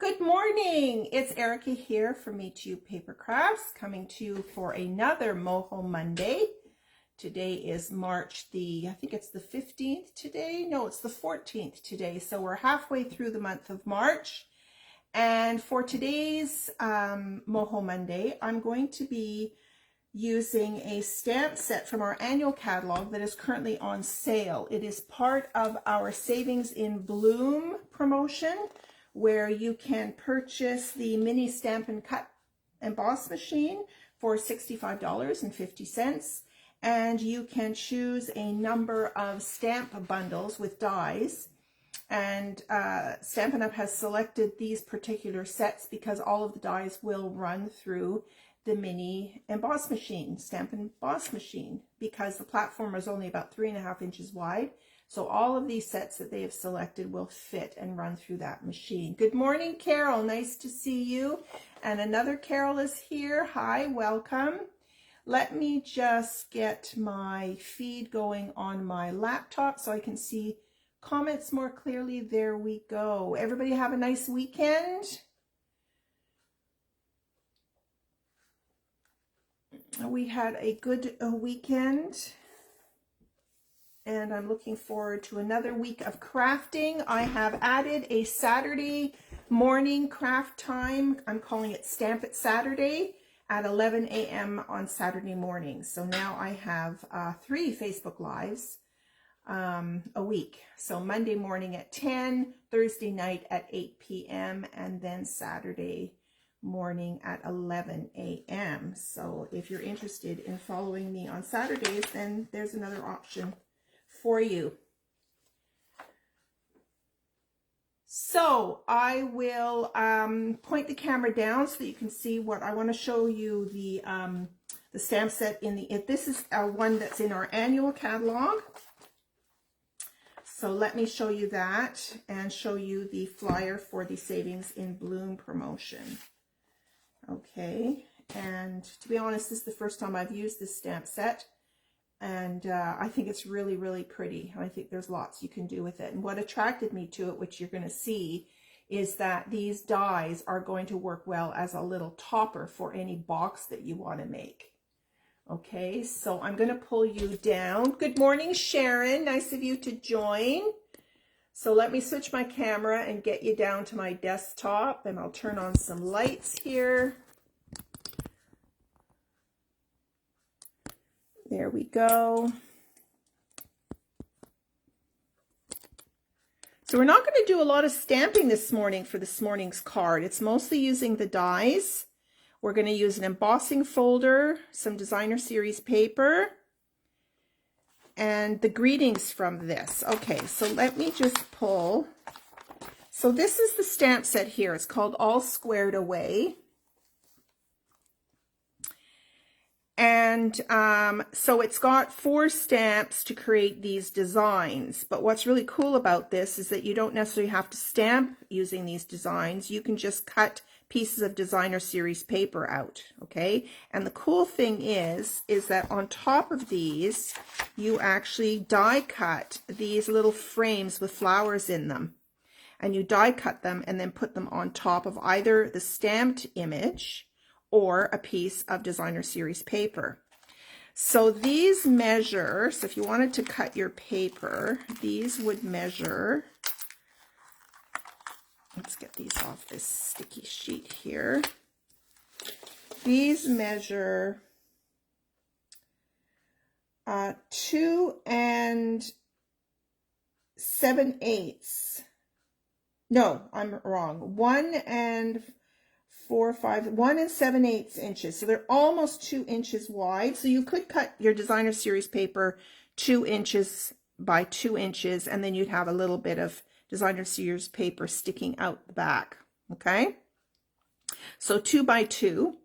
Good morning, it's Erica here from Me To You Paper Crafts, coming to you for another Moho Monday. Today is March I think it's the 15th today. No, it's the 14th today. So we're halfway through the month of March. And for today's Moho Monday, I'm going to be using a stamp set from our annual catalog that is currently on sale. It is part of our Savings in Bloom promotion, where you can purchase the mini Stampin' Cut emboss machine for $65.50, and you can choose a number of stamp bundles with dies. And Stampin' Up has selected these particular sets because all of the dies will run through the mini emboss machine, Stampin' Emboss machine, because the platform is only about 3.5 inches wide. So all of these sets that they have selected will fit and run through that machine. Good morning, Carol. Nice to see you. And another Carol is here. Hi, welcome. Let me just get my feed going on my laptop so I can see comments more clearly. There we go. Everybody have a nice weekend. We had a good weekend, and I'm looking forward to another week of crafting. I have added a Saturday morning craft time. I'm calling it Stamp It Saturday at 11 a.m. on Saturday morning. So now I have 3 Facebook Lives a week. So Monday morning at 10, Thursday night at 8 p.m., and then Saturday morning at 11 a.m. So if you're interested in following me on Saturdays, then there's another option for you. So I will point the camera down so that you can see what I want to show you. The stamp set this is one that's in our annual catalog. So let me show you that and show you the flyer for the Savings in Bloom promotion. Okay, and to be honest, this is the first time I've used this stamp set. And I think it's really, really pretty. I think there's lots you can do with it. And what attracted me to it, which you're going to see, is that these dies are going to work well as a little topper for any box that you want to make. Okay, so I'm going to pull you down. Good morning, Sharon. Nice of you to join. So let me switch my camera and get you down to my desktop, and I'll turn on some lights here. There we go. So we're not going to do a lot of stamping this morning for this morning's card. It's mostly using the dies. We're going to use an embossing folder, some designer series paper, and the greetings from this. Okay, so let me just pull. So this is the stamp set here. It's called All Squared Away. And so it's got 4 stamps to create these designs. But what's really cool about this is that you don't necessarily have to stamp using these designs. You can just cut pieces of designer series paper out, okay? And the cool thing is that on top of these, you actually die cut these little frames with flowers in them. And you die cut them and then put them on top of either the stamped image or a piece of designer series paper. So these measure, so if you wanted to cut your paper, these would measure, let's get these off this sticky sheet here. These measure 2 7/8. No, I'm wrong. 1 7/8 inches. So they're almost 2 inches wide. So you could cut your designer series paper 2 inches by 2 inches, and then you'd have a little bit of designer series paper sticking out the back. Okay. So 2 by 2.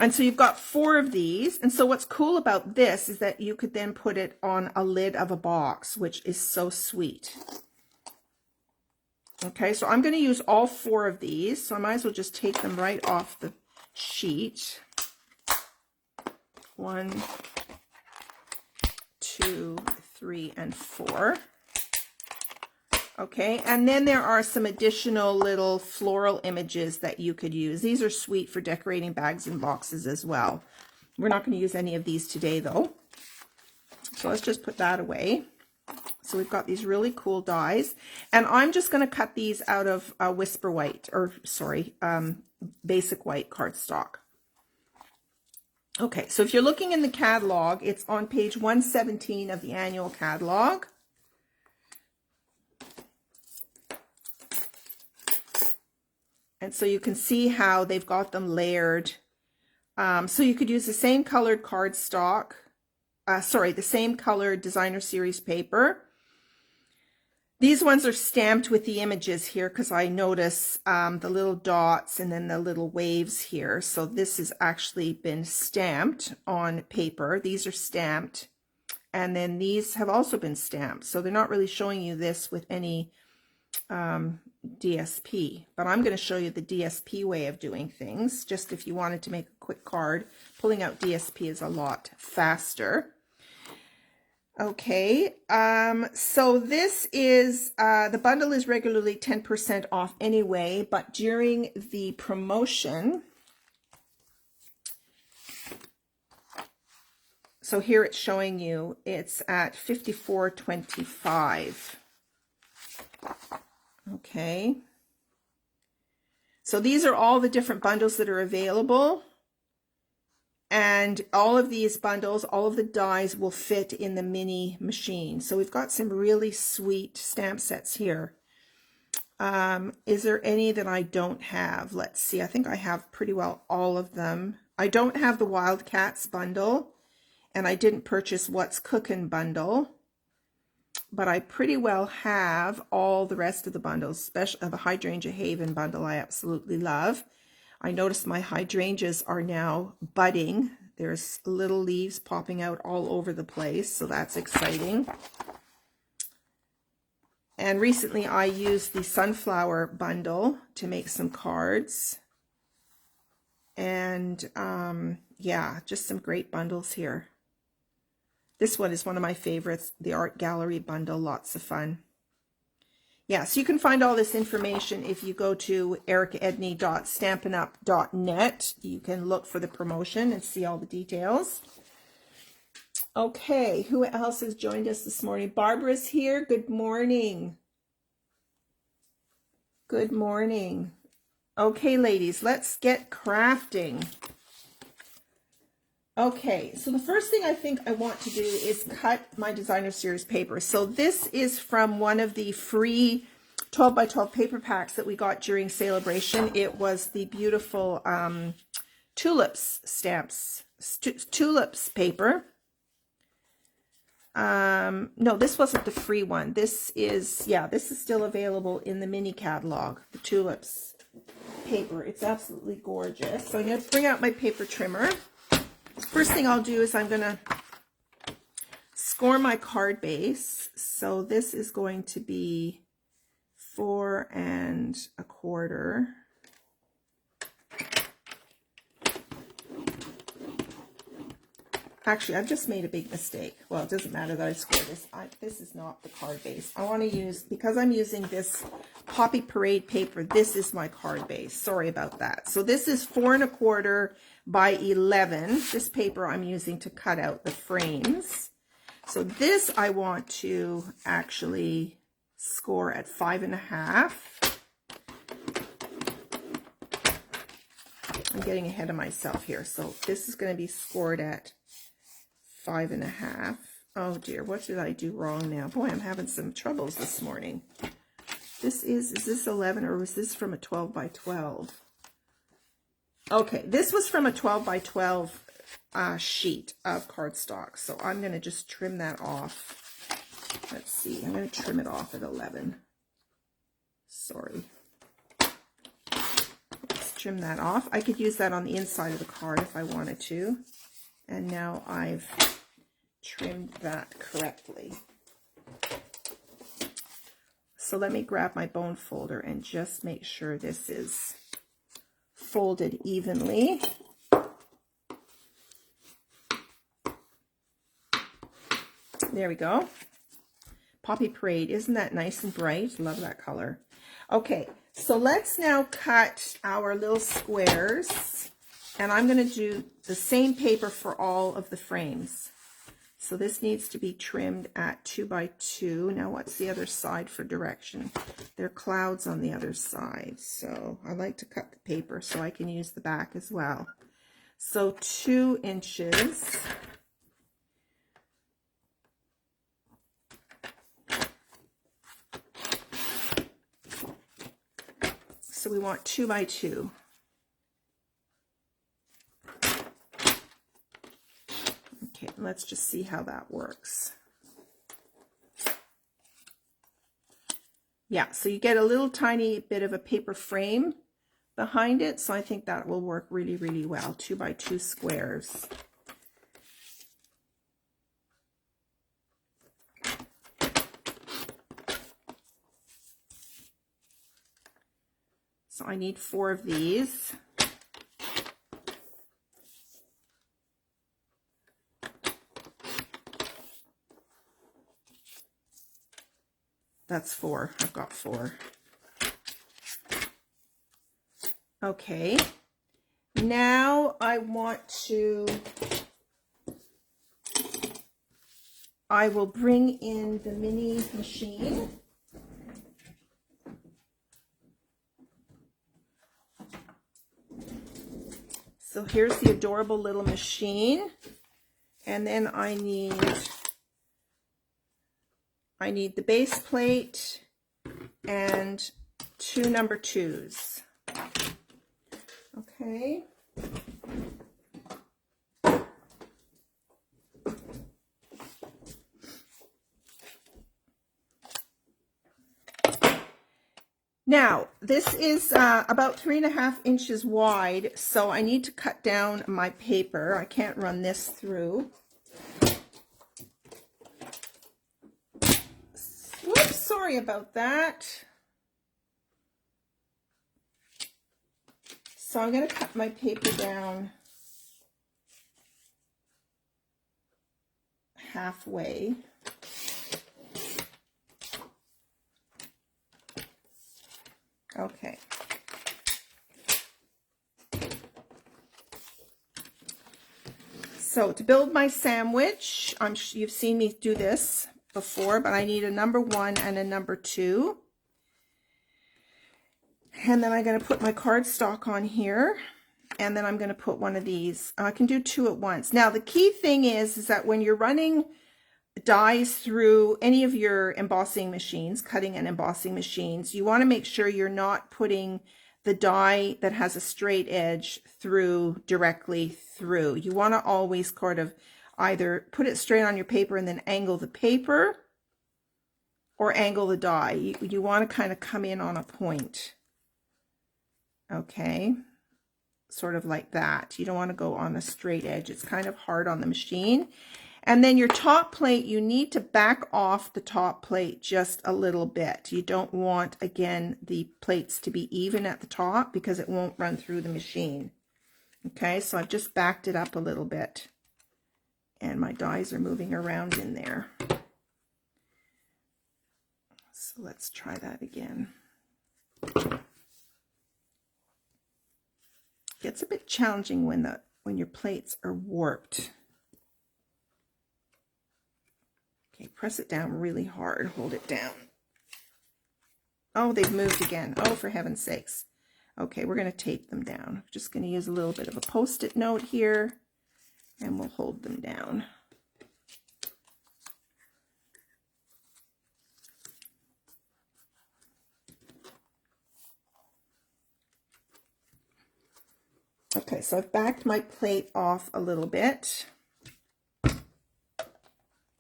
And so you've got 4 of these. And so what's cool about this is that you could then put it on a lid of a box, which is so sweet. Okay, so I'm going to use all 4 of these, so I might as well just take them right off the sheet. 1, 2, 3, and 4. Okay, and then there are some additional little floral images that you could use. These are sweet for decorating bags and boxes as well. We're not going to use any of these today though. So let's just put that away. So we've got these really cool dies, and I'm just going to cut these out of Whisper White, or sorry, Basic White cardstock. Okay, so if you're looking in the catalog, it's on page 117 of the annual catalog. And so you can see how they've got them layered. So you could use the same colored cardstock, the same colored designer series paper. These ones are stamped with the images here because I notice the little dots and then the little waves here. So this has actually been stamped on paper. These are stamped, and then these have also been stamped. So they're not really showing you this with any DSP, but I'm going to show you the DSP way of doing things. Just if you wanted to make a quick card, pulling out DSP is a lot faster. Okay, so this is, the bundle is regularly 10% off anyway, but during the promotion, so here it's showing you it's at $54.25. Okay, so these are all the different bundles that are available, and all of these bundles, all of the dies will fit in the mini machine. So we've got some really sweet stamp sets here. Is there any that I don't have? Let's see, I think I have pretty well all of them. I don't have the Wildcats bundle, and I didn't purchase What's Cookin' bundle. But I pretty well have all the rest of the bundles, especially the Hydrangea Haven bundle I absolutely love. I notice my hydrangeas are now budding. There's little leaves popping out all over the place, so that's exciting. And recently I used the Sunflower bundle to make some cards. And yeah, just some great bundles here. This one is one of my favorites, the Art Gallery bundle, lots of fun. Yeah, so you can find all this information if you go to ericaedney.stampinup.net. You can look for the promotion and see all the details. Okay, who else has joined us this morning? Barbara's here. Good morning. Good morning. Okay, ladies, let's get crafting. Okay, so the first thing I think I want to do is cut my designer series paper. So this is from one of the free 12 by 12 paper packs that we got during Celebration. It was the beautiful tulips stamps, tulips paper. No, this wasn't the free one. This is, yeah, this is still available in the mini catalog, the tulips paper. It's absolutely gorgeous. So I'm going to bring out my paper trimmer. First thing I'll do is I'm going to score my card base. So this is going to be 4 1/4. Actually, I've just made a big mistake. Well, it doesn't matter that I scored this. This is not the card base. I want to use, because I'm using this Poppy Parade paper, this is my card base. Sorry about that. So this is 4 1/4 by 11. This paper I'm using to cut out the frames. So this I want to actually score at 5 1/2. I'm getting ahead of myself here. So this is going to be scored at 5 1/2. Oh dear, what did I do wrong now? Boy, I'm having some troubles this morning. Is this 11 or was this from a 12 by 12? Okay, this was from a 12 by 12 sheet of cardstock. So I'm going to just trim that off. Let's see, I'm going to trim it off at 11. Sorry. Let's trim that off. I could use that on the inside of the card if I wanted to. And now I've trimmed that correctly. So let me grab my bone folder and just make sure this is folded evenly. There we go. Poppy Parade. Isn't that nice and bright? Love that color. Okay, so let's now cut our little squares. And I'm going to do the same paper for all of the frames. So this needs to be trimmed at 2 by 2. Now what's the other side for direction? There are clouds on the other side. So I like to cut the paper so I can use the back as well. So 2 inches. So we want 2 by 2. Okay, let's just see how that works. Yeah, so you get a little tiny bit of a paper frame behind it, so I think that will work really, really well. 2 by 2 squares. So I need 4 of these. That's 4. I've got 4. Okay. Now I will bring in the mini machine. So here's the adorable little machine. And then I need the base plate and 2 number 2s. Okay. Now, this is about 3.5 inches wide, so I need to cut down my paper. I can't run this through. Whoops, sorry about that. So I'm going to cut my paper down halfway. Okay. So to build my sandwich, you've seen me do this before, but I need a number 1 and a number 2. And then I'm going to put my cardstock on here, and then I'm going to put one of these. I can do 2 at once. Now the key thing is that when you're running dies through any of your embossing machines, cutting and embossing machines, you want to make sure you're not putting the die that has a straight edge through directly through. You want to always sort of either put it straight on your paper and then angle the paper, or angle the die. You want to kind of come in on a point. Okay, sort of like that. You don't want to go on a straight edge. It's kind of hard on the machine. And then your top plate, you need to back off the top plate just a little bit. You don't want, again, the plates to be even at the top because it won't run through the machine. Okay, so I've just backed it up a little bit. And my dies are moving around in there. So let's try that again. Gets a bit challenging when your plates are warped. Okay, press it down really hard. Hold it down. Oh, they've moved again. Oh, for heaven's sakes. Okay, we're going to tape them down. I'm just going to use a little bit of a Post-it note here, and we'll hold them down. Okay, so I've backed my plate off a little bit.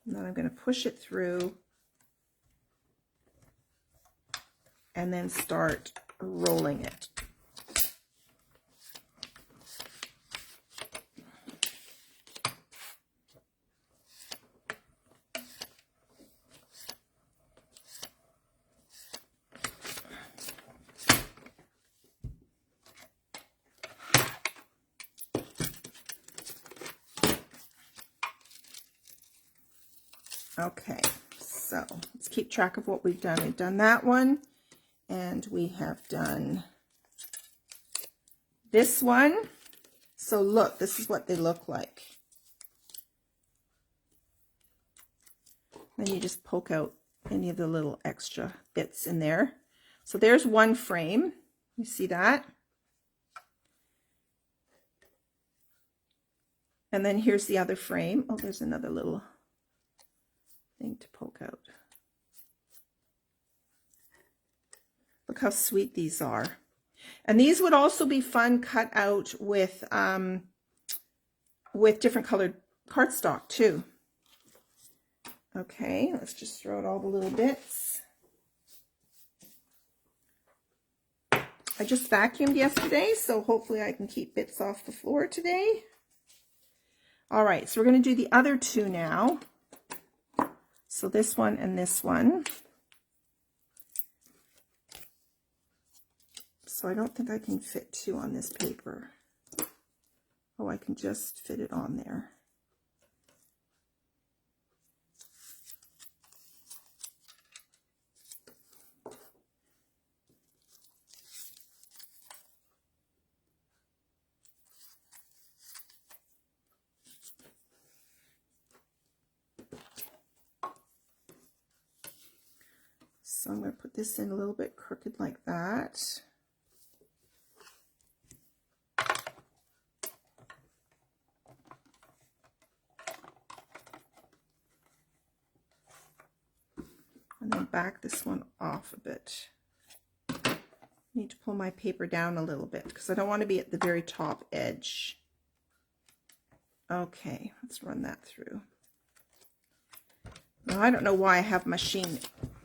And then I'm going to push it through and then start rolling it. Okay, So let's keep track of what we've done. We've done that one, and we have done this one. So look, this is what they look like. Then you just poke out any of the little extra bits in there. So there's one frame. You see that? And then here's the other frame. Oh, there's another little thing to poke out. Look how sweet these are. And these would also be fun cut out with different colored cardstock too. Okay, let's just throw out all the little bits. I just vacuumed yesterday, so hopefully I can keep bits off the floor today. All right, so we're going to do the other two now. So this one and this one. So I don't think I can fit two on this paper. Oh, I can just fit it on there. So I'm going to put this in a little bit crooked like that. And then back this one off a bit. I need to pull my paper down a little bit because I don't want to be at the very top edge. Okay, let's run that through. Now, I don't know why I have a machine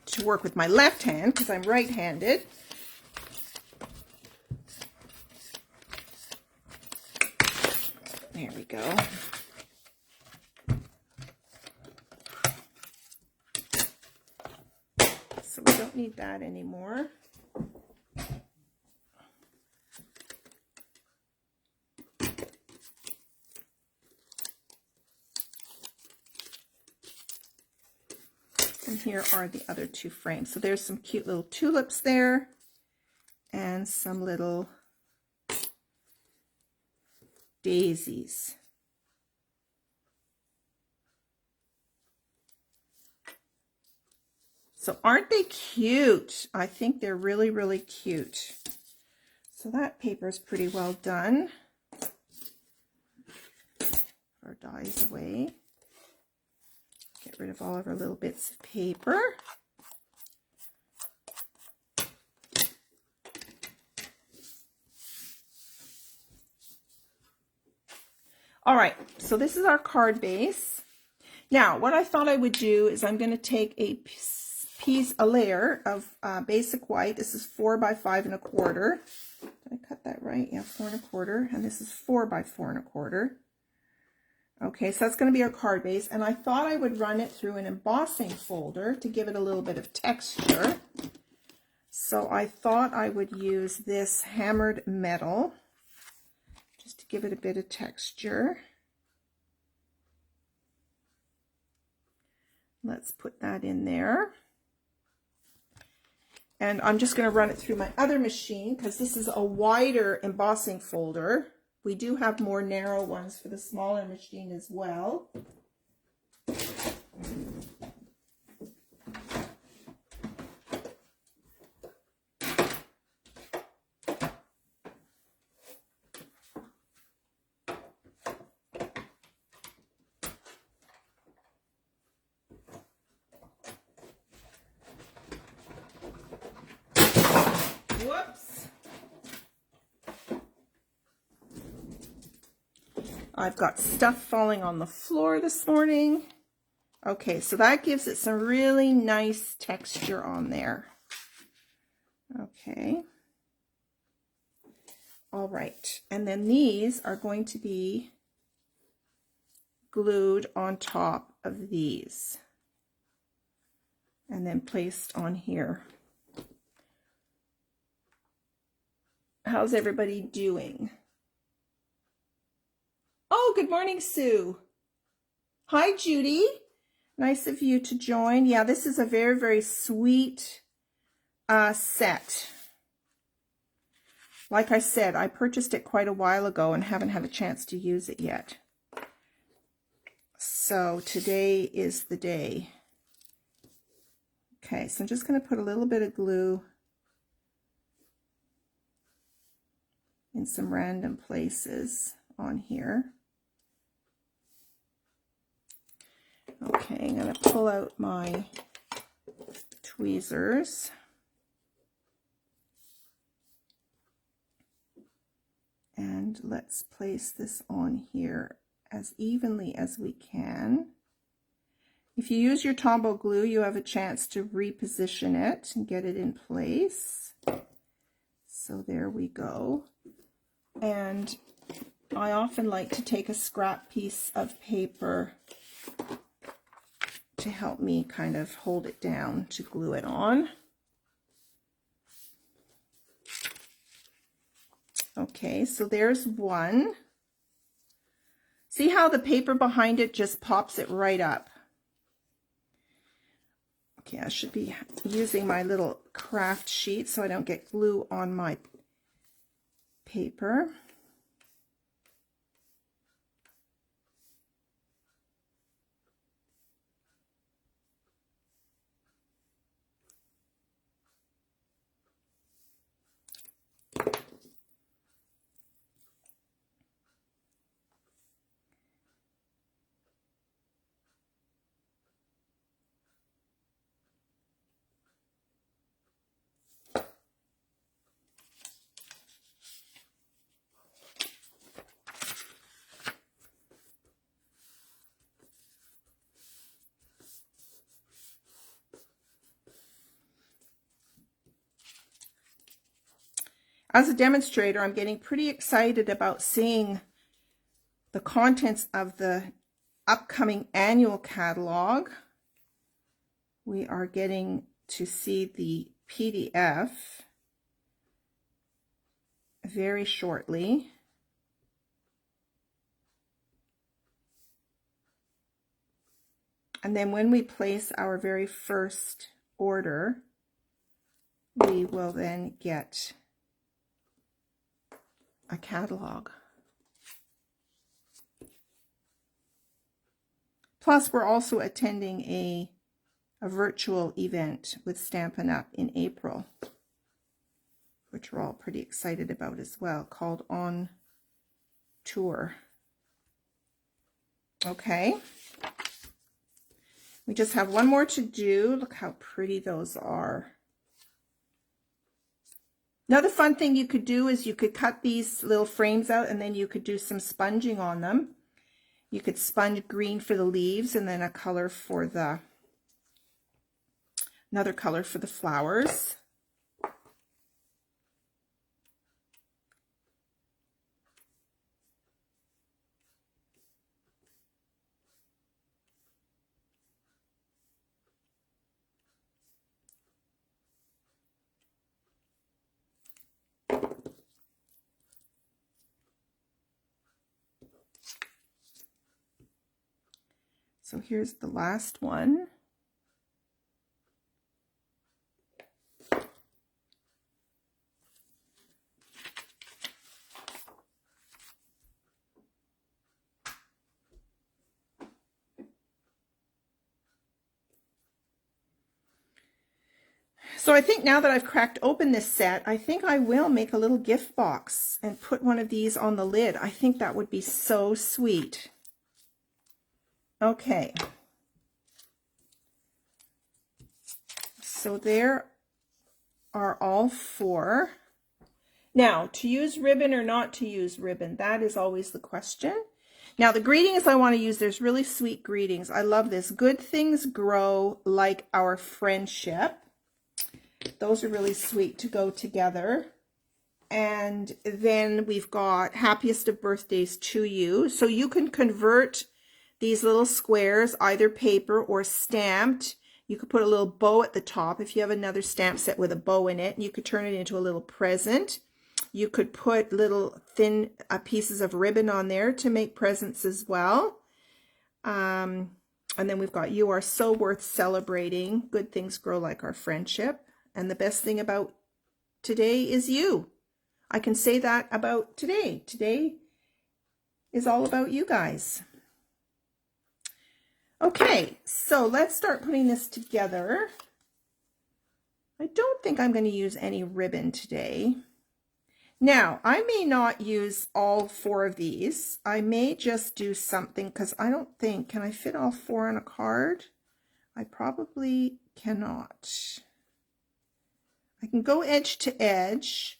to work with my left hand because I'm right-handed. There we go. So we don't need that anymore. And here are the other two frames. So there's some cute little tulips there and some little daisies. So aren't they cute? I think they're really, really cute. So that paper is pretty well done. Our dies away. Get rid of all of our little bits of paper. All right, so this is our card base. Now, what I thought I would do is I'm going to take a layer of basic white. This is 4 by 5 1/4. Did I cut that right? Yeah, 4 1/4, and this is 4 by 4 1/4. Okay, so that's going to be our card base, and I thought I would run it through an embossing folder to give it a little bit of texture. So I thought I would use this hammered metal just to give it a bit of texture. Let's put that in there. And I'm just going to run it through my other machine because this is a wider embossing folder. We do have more narrow ones for the smaller machine as well. Whoops. I've got stuff falling on the floor this morning. Okay, so that gives it some really nice texture on there. Okay. All right, and then these are going to be glued on top of these and then placed on here. How's everybody doing? Oh, good morning, Sue. Hi, Judy. Nice of you to join. Yeah, this is a very, very sweet set. Like I said, I purchased it quite a while ago and haven't had a chance to use it yet. So today is the day. Okay, so I'm just going to put a little bit of glue in some random places on here. Okay, I'm going to pull out my tweezers. And let's place this on here as evenly as we can. If you use your Tombow glue, you have a chance to reposition it and get it in place. So there we go. And I often like to take a scrap piece of paper to help me kind of hold it down to glue it on. Okay, so there's one. See how the paper behind it just pops it right up? Okay, I should be using my little craft sheet so I don't get glue on my paper. As a demonstrator, I'm getting pretty excited about seeing the contents of the upcoming annual catalog. We are getting to see the PDF very shortly. And then when we place our very first order, we will then get a catalog. Plus, we're also attending a virtual event with Stampin' Up! In April, which we're all pretty excited about as well, called On Tour. Okay. We just have one more to do. Look how pretty those are. Another fun thing you could do is you could cut these little frames out and then you could do some sponging on them. You could sponge green for the leaves and then a color for the, another color for the flowers. So here's the last one. So I think now that I've cracked open this set, I think I will make a little gift box and put one of these on the lid. I think that would be so sweet. Okay. So there are all four. Now, to use ribbon or not to use ribbon, that is always the question. Now, the greetings I want to use, there's really sweet greetings. I love this. Good things grow like our friendship. Those are really sweet to go together. And then we've got happiest of birthdays to you. So you can convert these little squares, either paper or stamped. You could put a little bow at the top if you have another stamp set with a bow in it. And you could turn it into a little present. You could put little thin pieces of ribbon on there to make presents as well. And then we've got you are so worth celebrating. Good things grow like our friendship. And the best thing about today is you. I can say that about today. Today is all about you guys. Okay, so let's start putting this together. I don't think I'm going to use any ribbon today. Now, I may not use all 4 of these. I may just do something because I don't think, can I fit all 4 on a card? I probably cannot. I can go edge to edge,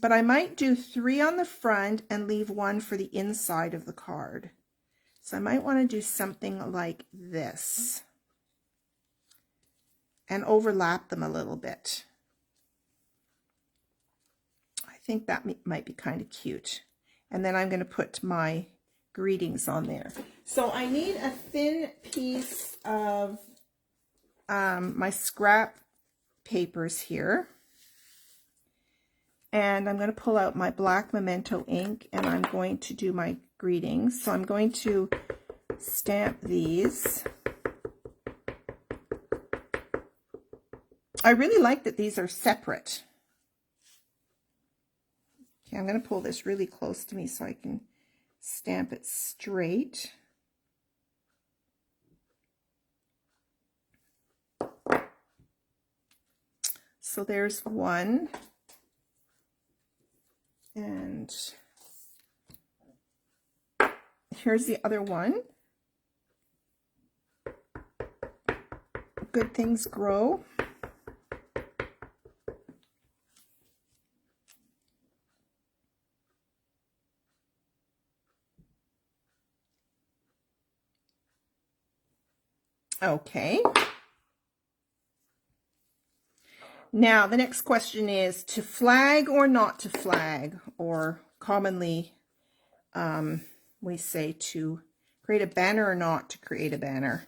but I might do 3 on the front and leave 1 for the inside of the card. So I might want to do something like this and overlap them a little bit. I think that might be kind of cute. And then I'm going to put my greetings on there. So I need a thin piece of my scrap papers here. And I'm going to pull out my black Memento ink and I'm going to do my greetings. So I'm going to stamp these. I really like that these are separate. Okay, I'm going to pull this really close to me so I can stamp it straight. So there's one. And here's the other one. Good things grow. Okay. Now, the next question is to flag or not to flag, or commonly we say to create a banner or not to create a banner.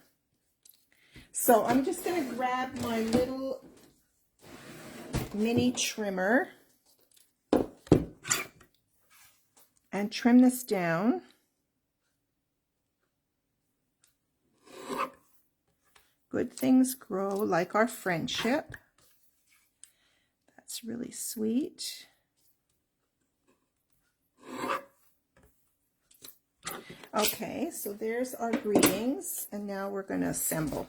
So I'm just going to grab my little mini trimmer and trim this down. Good things grow like our friendship. That's really sweet. Okay, so there's our greetings, and now we're going to assemble.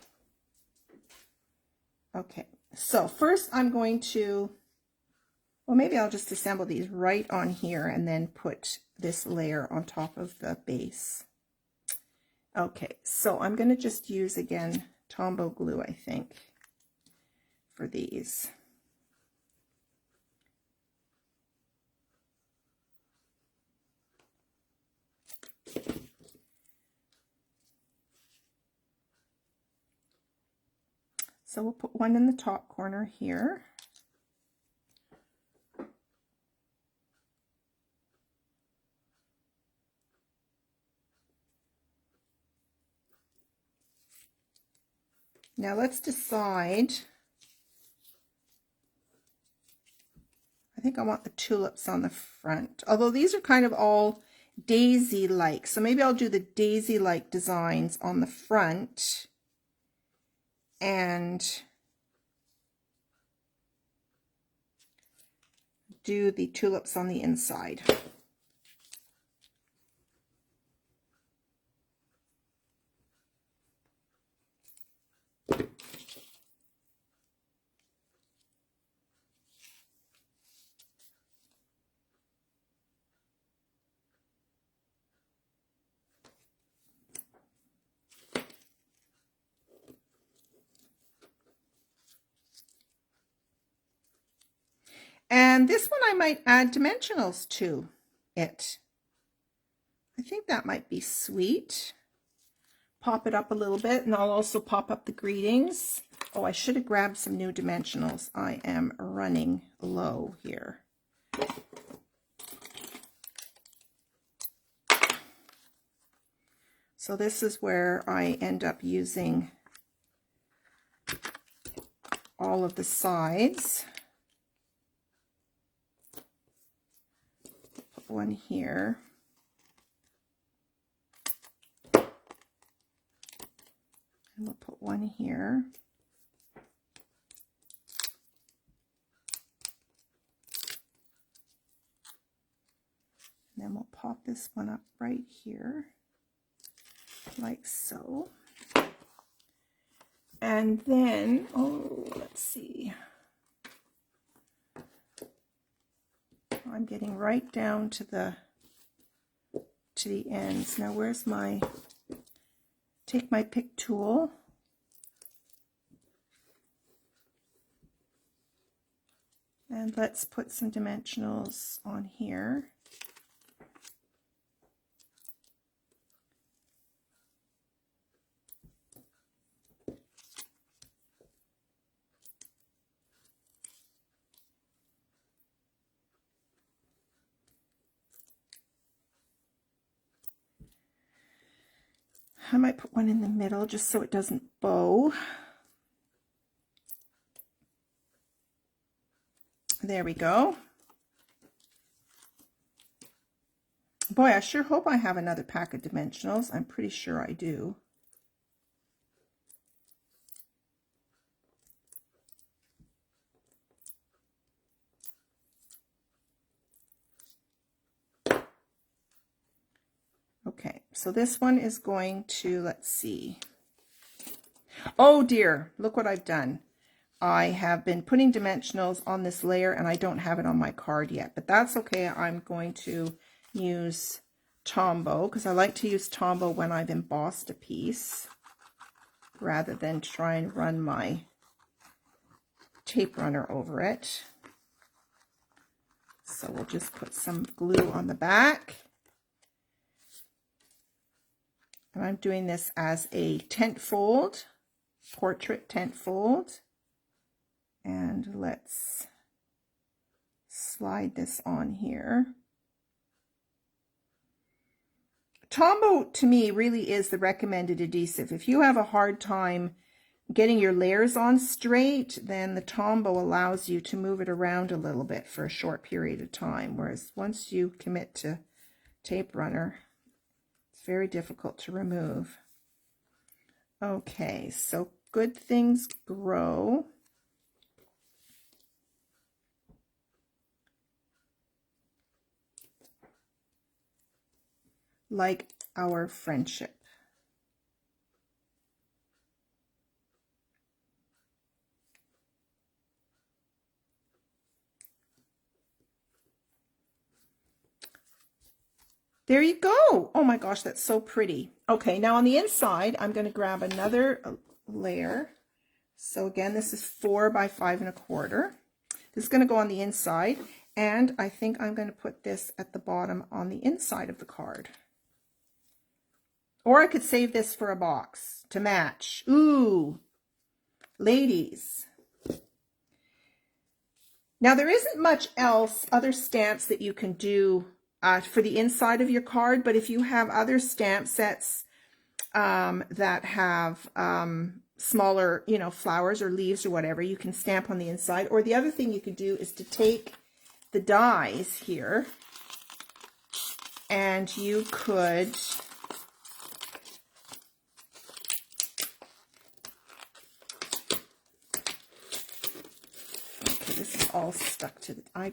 Okay, so first I'm going to, well, maybe I'll just assemble these right on here and then put this layer on top of the base. Okay, so I'm going to just use, again, Tombow glue, I think, for these. So we'll put one in the top corner here. Now let's decide. I think I want the tulips on the front, although these are kind of all daisy-like. So maybe I'll do the daisy-like designs on the front and do the tulips on the inside. And this one I might add dimensionals to it. I think that might be sweet. Pop it up a little bit, and I'll also pop up the greetings. Oh, I should have grabbed some new dimensionals. I am running low here. So this is where I end up using all of the sides. Put one here. on here. And then we'll pop this one up right here, like so. And then, oh, let's see. I'm getting right down to the ends. Now, where's my, take my pick tool. And let's put some dimensionals on here. I might put one in the middle just so it doesn't bow. There we go. Boy, I sure hope I have another pack of dimensionals. I'm pretty sure I do. Okay, so this one is going to, let's see. Oh dear, look what I've done. I have been putting dimensionals on this layer and I don't have it on my card yet, but that's okay. I'm going to use Tombow because I like to use Tombow when I've embossed a piece rather than try and run my tape runner over it. So we'll just put some glue on the back. And I'm doing this as a tent fold, portrait tent fold. And let's slide this on here. Tombow to me really is the recommended adhesive. If you have a hard time getting your layers on straight, then the Tombow allows you to move it around a little bit for a short period of time. Whereas once you commit to tape runner, it's very difficult to remove. Okay, so good things grow. Like our friendship. There you go. Oh my gosh, that's so pretty. Okay, now on the inside, I'm going to grab another layer. So again, this is 4 by 5 1/4. This is going to go on the inside, and I think I'm going to put this at the bottom on the inside of the card. Or I could save this for a box to match. Ooh, ladies. Now there isn't much else, other stamps that you can do for the inside of your card, but if you have other stamp sets that have smaller, you know, flowers or leaves or whatever, you can stamp on the inside. Or the other thing you could do is to take the dies here and you could all stuck to the, I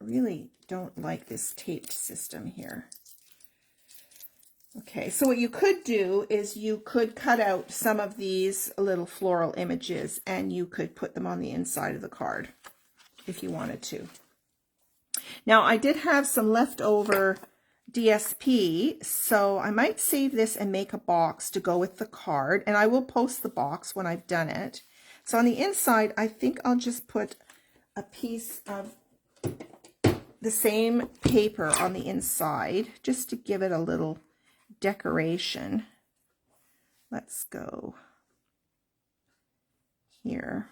really don't like this taped system here. Okay, so what you could do is you could cut out some of these little floral images and you could put them on the inside of the card if you wanted to. Now, I did have some leftover DSP, so I might save this and make a box to go with the card, and I will post the box when I've done it. So on the inside, I think I'll just put a piece of the same paper on the inside just to give it a little decoration. Let's go here.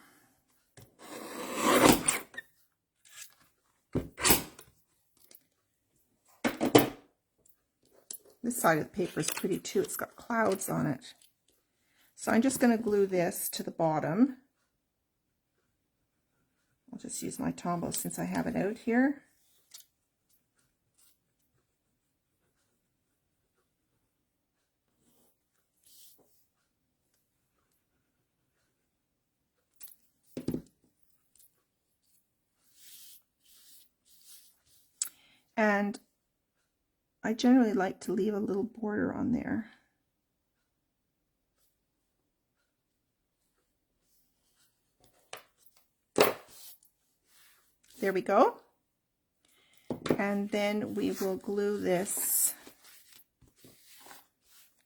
This side of the paper is pretty too. It's got clouds on it. So I'm just going to glue this to the bottom. I'll just use my Tombow since I have it out here. And I generally like to leave a little border on there. There we go. And then we will glue this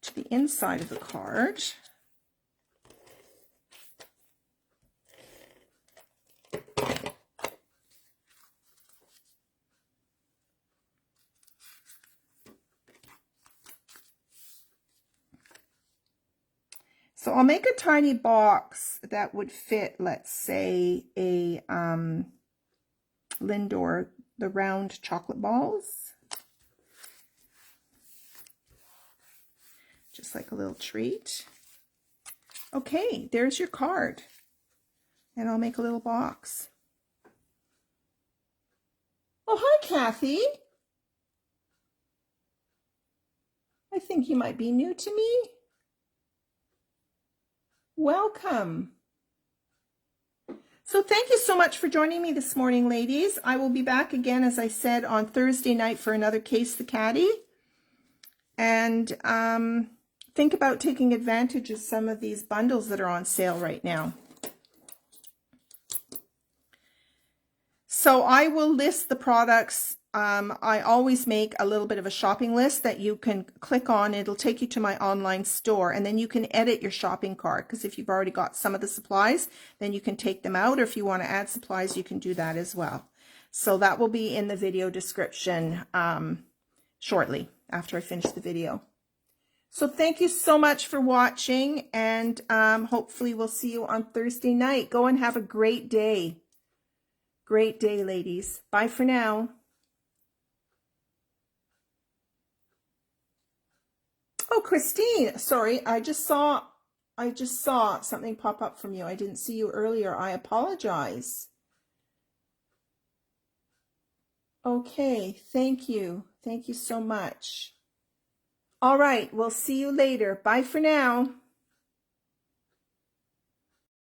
to the inside of the card. So I'll make a tiny box that would fit, let's say, a Lindor, the round chocolate balls. Just like a little treat. Okay, there's your card. And I'll make a little box. Oh, hi, Kathy. I think you might be new to me. Welcome. So thank you so much for joining me this morning, ladies. I will be back again, as I said, on Thursday night for another Case the Caddy. And think about taking advantage of some of these bundles that are on sale right now. So I will list the products. I always make a little bit of a shopping list that you can click on. It'll take you to my online store, and then you can edit your shopping cart, because if you've already got some of the supplies, then you can take them out, or if you want to add supplies, you can do that as well. So that will be in the video description shortly after I finish the video. So thank you so much for watching, and hopefully we'll see you on Thursday night. Go and have a great day. Great day, ladies. Bye for now. Oh, Christine, sorry, I just saw something pop up from you. I didn't see you earlier. I apologize. Okay, thank you. Thank you so much. All right, we'll see you later. Bye for now.